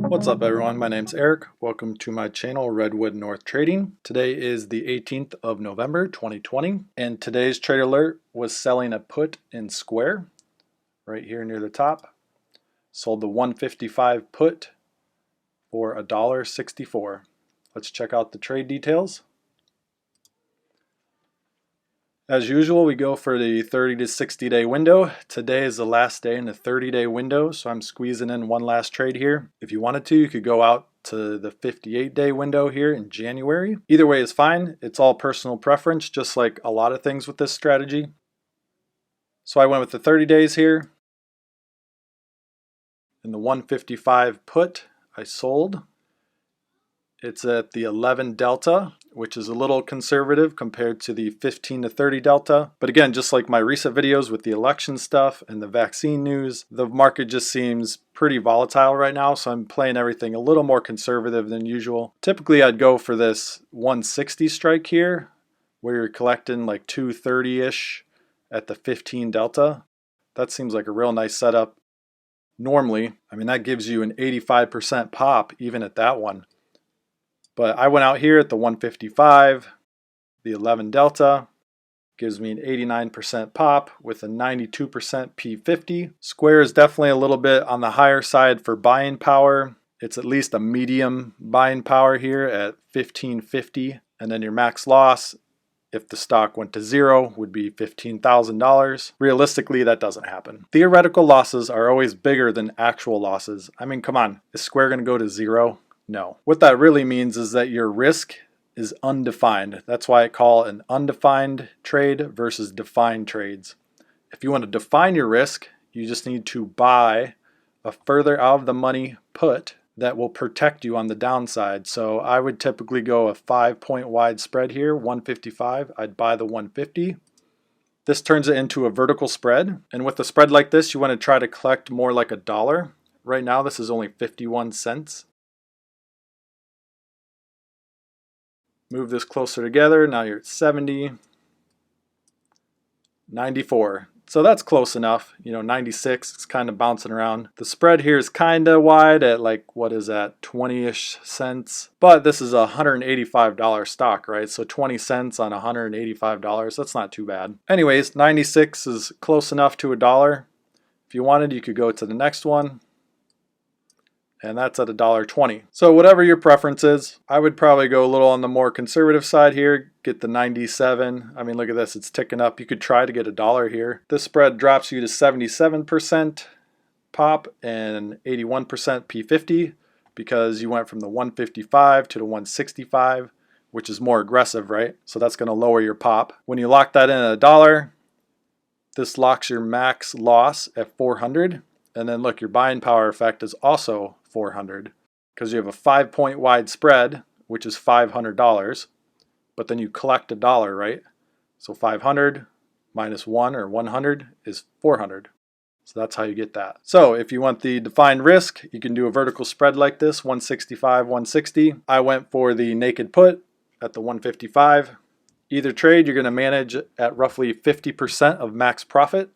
What's up everyone, my name's Eric. Welcome to my channel Redwood North Trading. Today is the 18th of November 2020 and today's trade alert was selling a put in Square right here near the top. Sold the 155 put for $1.64. Let's check out the trade details. As usual, we go for the 30 to 60 day window. Today is the last day in the 30-day window, so I'm squeezing in one last trade here. If you wanted to, you could go out to the 58-day window here in January. Either way is fine. It's all personal preference, just like a lot of things with this strategy. So I went with the 30 days here. In the 155 put, I sold. It's at the 11 delta, which is a little conservative compared to the 15 to 30 delta. But again, just like my recent videos with the election stuff and the vaccine news, the market just seems pretty volatile right now. So I'm playing everything a little more conservative than usual. Typically, I'd go for this 160 strike here, where you're collecting like 230-ish at the 15 delta. That seems like a real nice setup. Normally, I mean, that gives you an 85% pop even at that one. But I went out here at the 155, the 11 delta, gives me an 89% pop with a 92% P50. Square is definitely a little bit on the higher side for buying power. It's at least a medium buying power here at 1550. And then your max loss, if the stock went to zero, would be $15,000. Realistically, that doesn't happen. Theoretical losses are always bigger than actual losses. I mean, come on, is Square going to go to zero? No. What that really means is that your risk is undefined. That's why I call an undefined trade versus defined trades. If you want to define your risk, you just need to buy a further out of the money put that will protect you on the downside. So I would typically go a 5-point wide spread here, 155. I'd buy the 150. This turns it into a vertical spread. And with a spread like this, you want to try to collect more like $1. Right now, this is only 51 cents. Move this closer together. Now you're at 70, 94. So that's close enough. 96, it's kind of bouncing around. The spread here is kind of wide at like, what is that, 20-ish cents. But this is a $185 stock, right? So 20 cents on $185, that's not too bad. Anyways, 96 is close enough to $1. If you wanted, you could go to the next one. And that's at $1.20. So whatever your preference is, I would probably go a little on the more conservative side here, get the 97. I mean, look at this, it's ticking up. You could try to get $1 here. This spread drops you to 77% pop and 81% P50 because you went from the 155 to the 165, which is more aggressive, right? So that's gonna lower your pop. When you lock that in at $1, this locks your max loss at 400. And then look, your buying power effect is also 400 because you have a 5-point wide spread, which is $500, but then you collect $1, right? So 500 minus 1 or 100 is 400. So that's how you get that. So if you want the defined risk, you can do a vertical spread like this, 165, 160. I went for the naked put at the 155. Either trade, you're going to manage at roughly 50% of max profit.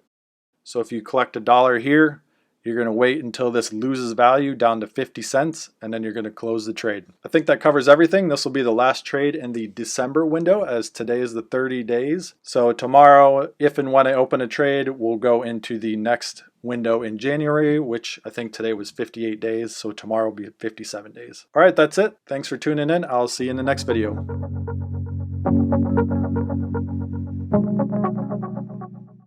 So if you collect $1 here, you're going to wait until this loses value down to 50 cents, and then you're going to close the trade. I think that covers everything. This will be the last trade in the December window, as today is the 30 days. So tomorrow, if and when I open a trade, we'll go into the next window in January, which I think today was 58 days, so tomorrow will be 57 days. All right, that's it. Thanks for tuning in. I'll see you in the next video.